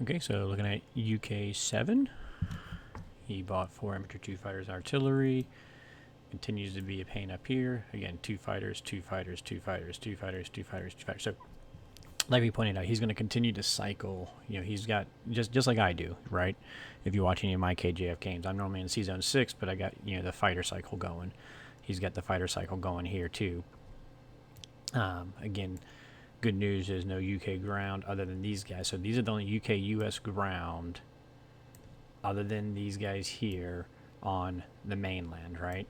Okay, so looking at UK 7, he bought 4 infantry, 2 fighters, artillery. Continues to be a pain up here. Again, 2 fighters, 2 fighters, 2 fighters, 2 fighters, 2 fighters, 2 fighters. So, like we pointed out, he's going to continue to cycle. You know, he's got just like I do, right? If you watch any of my KJF games, I'm normally in C Zone 6, but I got the fighter cycle going. He's got the fighter cycle going here too. Again, good news is no UK ground other than these guys. So these are the only UK US ground other than these guys here on the mainland, right?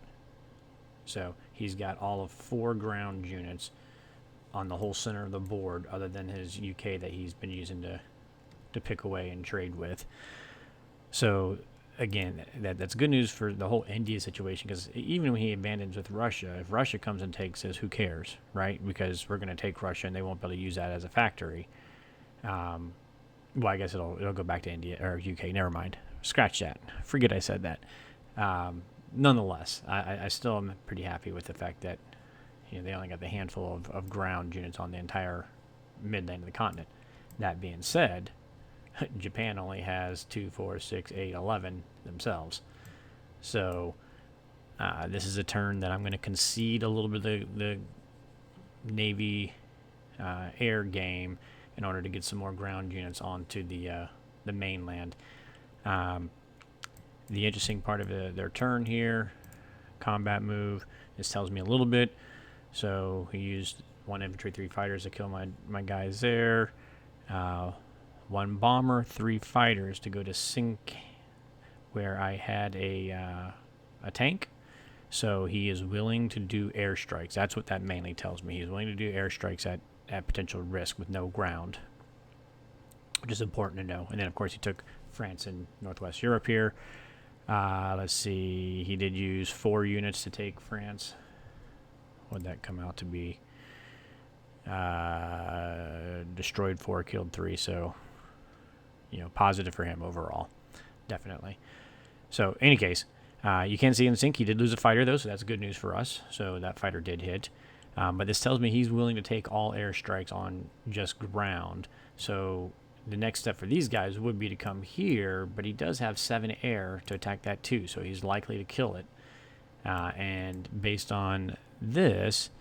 So he's got all of 4 ground units on the whole center of the board other than his UK that he's been using to pick away and trade with. So again, that's good news for the whole India situation, because even when he abandons with Russia, if Russia comes and takes us, who cares, right? Because we're going to take Russia and they won't be able to use that as a factory. Well, I guess it'll go back to India or UK. Never mind. Scratch that. Forget I said that. Nonetheless, I still am pretty happy with the fact that they only got the handful of ground units on the entire midland of the continent. That being said, Japan only has 2, 4, 6, 8, 11 themselves. So this is a turn that I'm going to concede a little bit of the Navy air game in order to get some more ground units onto the mainland. The interesting part of their turn here, combat move, this tells me a little bit. So he used 1 infantry, 3 fighters to kill my guys there. 1 bomber, 3 fighters to go to sink where I had a tank. So he is willing to do airstrikes. That's what that mainly tells me. He's willing to do airstrikes at potential risk with no ground, which is important to know. And then, of course, he took France and Northwest Europe here. Let's see. He did use 4 units to take France. What would that come out to be? Destroyed 4, killed 3. So, positive for him overall. Definitely. So, in any case, you can see in the sink, he did lose a fighter, though, so that's good news for us. So, that fighter did hit. But this tells me he's willing to take all airstrikes on just ground. So, the next step for these guys would be to come here, but he does have 7 air to attack that too, so he's likely to kill it. And based on this,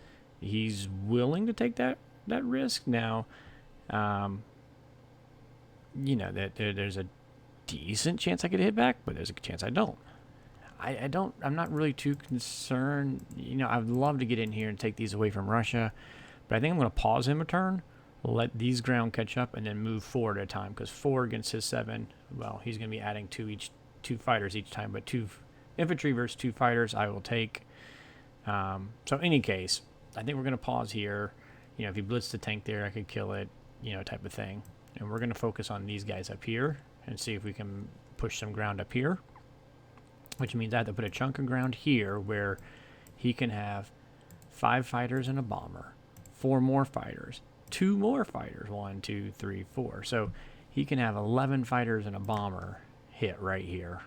he's willing to take that risk. Now, that there's a decent chance I could hit back, but there's a chance I don't. I'm not really too concerned. I'd love to get in here and take these away from Russia, but I think I'm going to pause him a turn, let these ground catch up, and then move 4 at a time, because 4 against his 7, well, he's going to be adding 2 fighters each time, but 2 infantry versus 2 fighters I will take. So in any case, I think we're going to pause here. If he blitzed the tank there, I could kill it, type of thing. And we're going to focus on these guys up here and see if we can push some ground up here, which means I have to put a chunk of ground here where he can have 5 fighters and a bomber, 4 more fighters, 2 more fighters, 1, 2, 3, 4. So he can have 11 fighters and a bomber hit right here.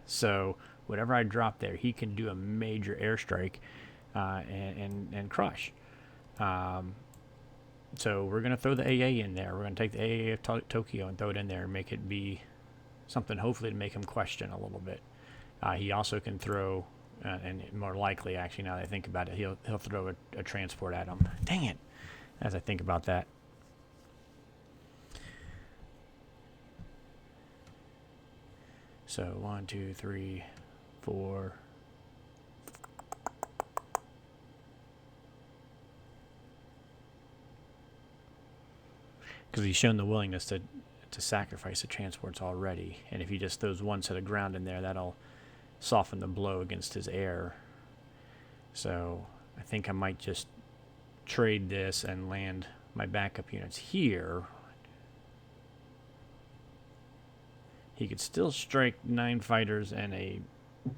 So whatever I drop there, he can do a major airstrike and crush. So we're going to throw the AA in there. We're going to take the AA of Tokyo and throw it in there and make it be something, hopefully, to make him question a little bit. He also can throw, and more likely, actually, now that I think about it, he'll throw a transport at him. Dang it, as I think about that. So 1, 2, 3, 4. Because he's shown the willingness to sacrifice the transports already, and if he just throws 1 set of ground in there, that'll soften the blow against his air. So I think I might just trade this and land my backup units here. He could still strike 9 fighters and a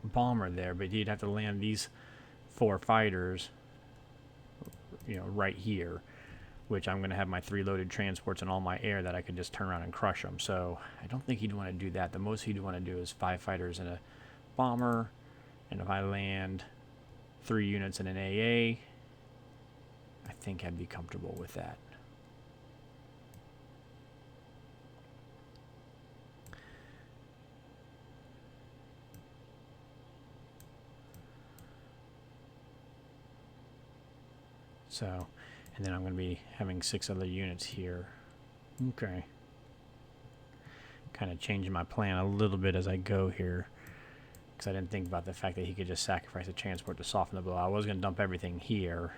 bomber there, but he'd have to land these 4 fighters, right here, which I'm going to have my 3 loaded transports and all my air that I could just turn around and crush them. So I don't think he'd want to do that. The most he'd want to do is 5 fighters and a bomber, and if I land 3 units in an AA, I think I'd be comfortable with that. So, and then I'm going to be having 6 other units here. Okay. Kind of changing my plan a little bit as I go here, because I didn't think about the fact that he could just sacrifice the transport to soften the blow. I was going to dump everything here,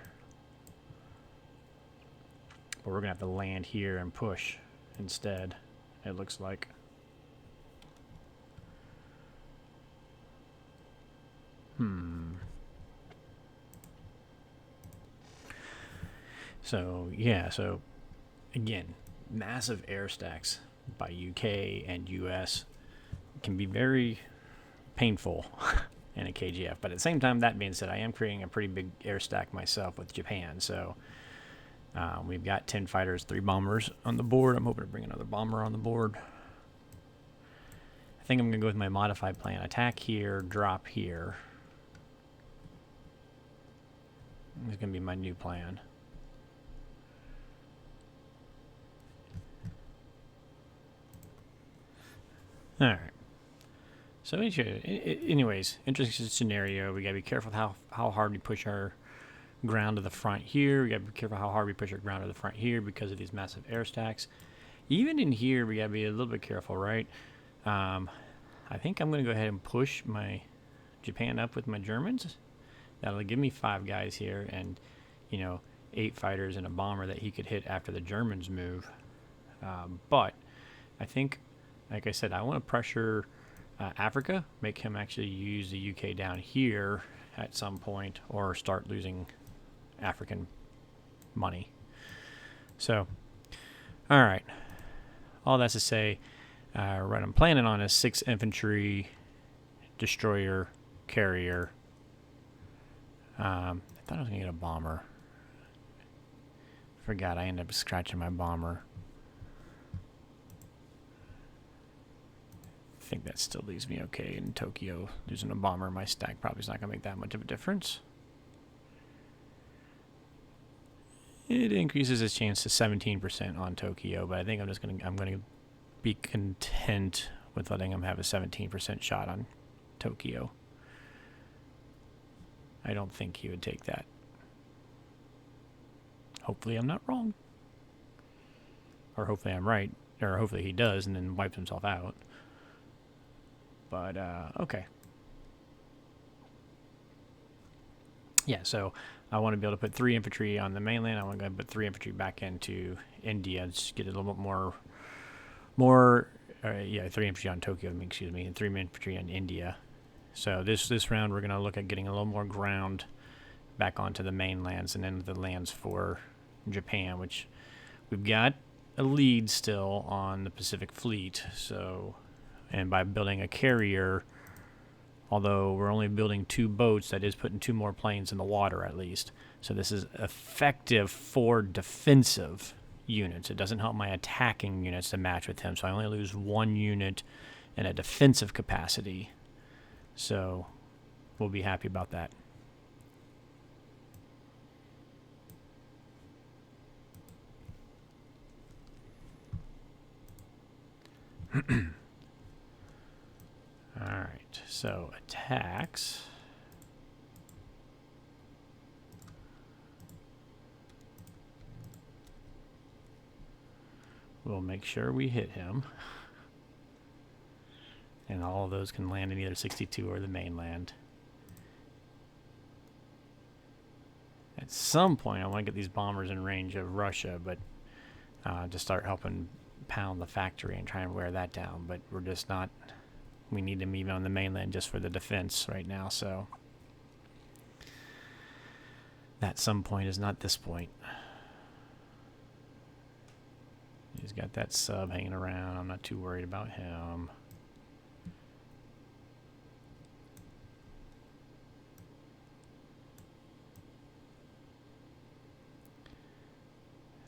but we're going to have to land here and push instead, it looks like. So, yeah, so, again, massive air stacks by UK and US can be very painful in a KGF. But at the same time, that being said, I am creating a pretty big air stack myself with Japan. So we've got 10 fighters, 3 bombers on the board. I'm hoping to bring another bomber on the board. I think I'm going to go with my modified plan. Attack here, drop here. This is going to be my new plan. All right. So anyways, interesting scenario. We got to be careful how hard we push our ground to the front here. We got to be careful how hard we push our ground to the front here because of these massive air stacks. Even in here, we got to be a little bit careful, right? I think I'm going to go ahead and push my Japan up with my Germans. That'll give me 5 guys here and, 8 fighters and a bomber that he could hit after the Germans move. But I think, like I said, I want to pressure Africa, make him actually use the UK down here at some point, or start losing African money. So, all right. All that's to say, what I'm planning on is 6 infantry, destroyer, carrier. I thought I was going to get a bomber. Forgot I ended up scratching my bomber. I think that still leaves me okay in Tokyo. Losing a bomber in my stack probably is not going to make that much of a difference. It increases its chance to 17% on Tokyo, but I think I'm going to be content with letting him have a 17% shot on Tokyo. I don't think he would take that. Hopefully I'm not wrong. Or hopefully I'm right. Or hopefully he does and then wipes himself out. But, okay. Yeah, so I want to be able to put 3 infantry on the mainland. I want to put 3 infantry back into India. Just get a little bit more 3 infantry on Tokyo, excuse me, and 3 infantry on India. So this round we're going to look at getting a little more ground back onto the mainlands and then the lands for Japan, which we've got a lead still on the Pacific Fleet. So, and by building a carrier, although we're only building 2 boats, that is putting 2 more planes in the water at least. So this is effective for defensive units. It doesn't help my attacking units to match with him. So I only lose 1 unit in a defensive capacity. So we'll be happy about that. Alright, so attacks. We'll make sure we hit him. And all of those can land in either 62 or the mainland. At some point, I want to get these bombers in range of Russia, but to start helping pound the factory and try and wear that down. But we're just not... We need them even on the mainland just for the defense right now, so... That some point is not this point. He's got that sub hanging around. I'm not too worried about him.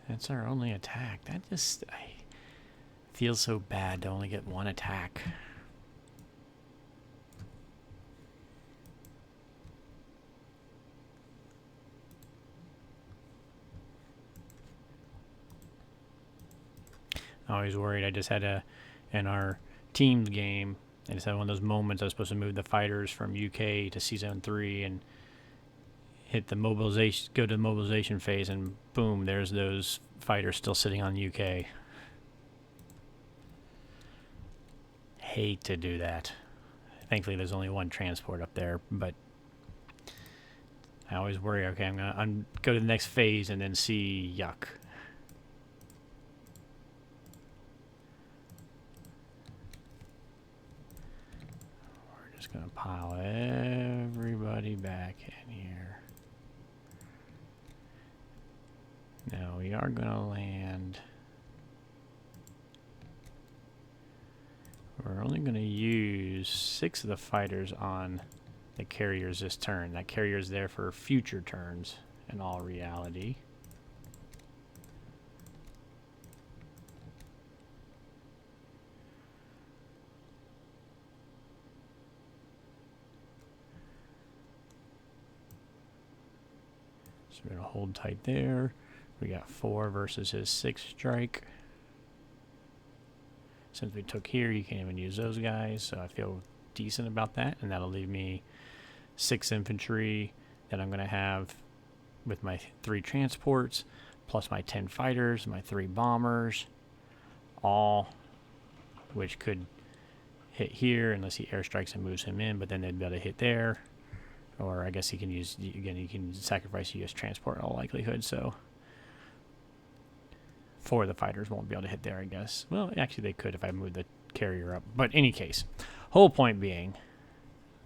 That's our only attack. That just... feels so bad to only get 1 attack. I was worried. I just had in our teams game, I just had one of those moments I was supposed to move the fighters from UK to C-Zone 3, and hit the mobilization, go to the mobilization phase, and boom, there's those fighters still sitting on UK. Hate to do that. Thankfully, there's only one transport up there, but I always worry, okay, I'm going to go to the next phase and then see yuck. We're just going to pile everybody back in here. Now, we are going to land. We're only going to use 6 of the fighters on the carriers this turn. That carrier is there for future turns in all reality. So we're going to hold tight there. We got 4 versus his 6 strike. Since we took here, you can't even use those guys, so I feel decent about that, and that'll leave me 6 infantry that I'm going to have with my 3 transports, plus my 10 fighters, my 3 bombers, all which could hit here unless he airstrikes and moves him in, but then they'd be able to hit there, or I guess he can use, again, you can sacrifice US transport in all likelihood, so 4 of the fighters won't be able to hit there, I guess. Well, actually they could if I move the carrier up. But in any case, whole point being,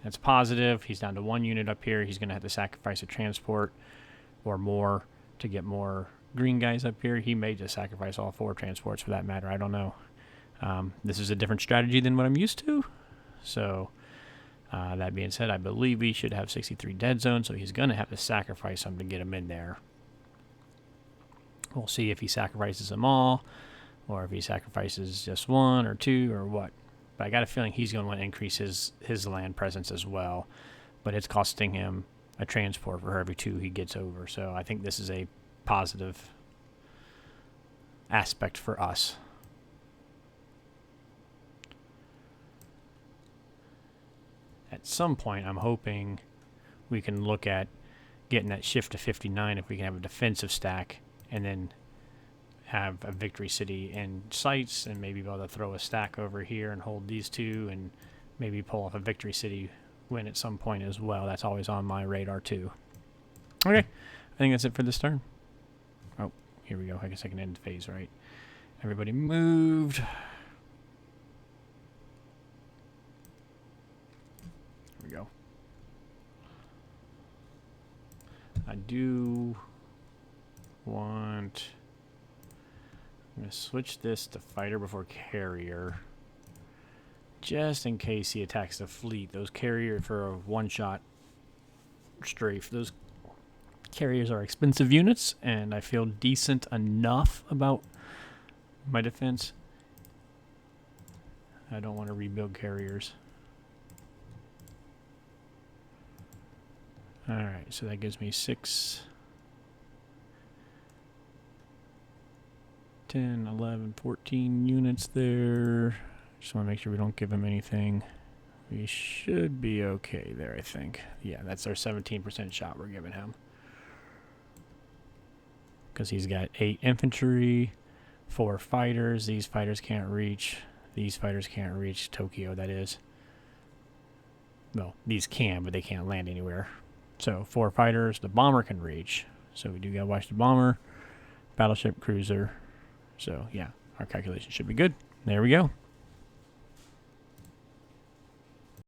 that's positive. He's down to 1 unit up here. He's going to have to sacrifice a transport or more to get more green guys up here. He may just sacrifice all 4 transports for that matter. I don't know. This is a different strategy than what I'm used to. So that being said, I believe we should have 63 dead zones, so he's going to have to sacrifice some to get him in there. We'll see if he sacrifices them all, or if he sacrifices just 1 or 2 or what. But I got a feeling he's going to want to increase his land presence as well. But it's costing him a transport for every 2 he gets over. So I think this is a positive aspect for us. At some point, I'm hoping we can look at getting that shift to 59 if we can have a defensive stack and then have a victory city in sights and maybe be able to throw a stack over here and hold these 2 and maybe pull off a victory city win at some point as well. That's always on my radar too. Okay, I think that's it for this turn. Oh, here we go. I guess I can end phase, right? Everybody moved. Here we go. I do want... I'm going to switch this to fighter before carrier. Just in case he attacks the fleet. Those carrier for a one-shot strafe. Those carriers are expensive units, and I feel decent enough about my defense. I don't want to rebuild carriers. Alright, so that gives me 6... 10, 11, 14 units there. Just want to make sure we don't give him anything. We should be okay there, I think. Yeah, that's our 17% shot we're giving him. Because he's got 8 infantry, 4 fighters. These fighters can't reach. These fighters can't reach Tokyo, that is. Well, these can, but they can't land anywhere. So 4 fighters. The bomber can reach. So we do got to watch the bomber, battleship, cruiser. So, yeah, our calculation should be good. There we go.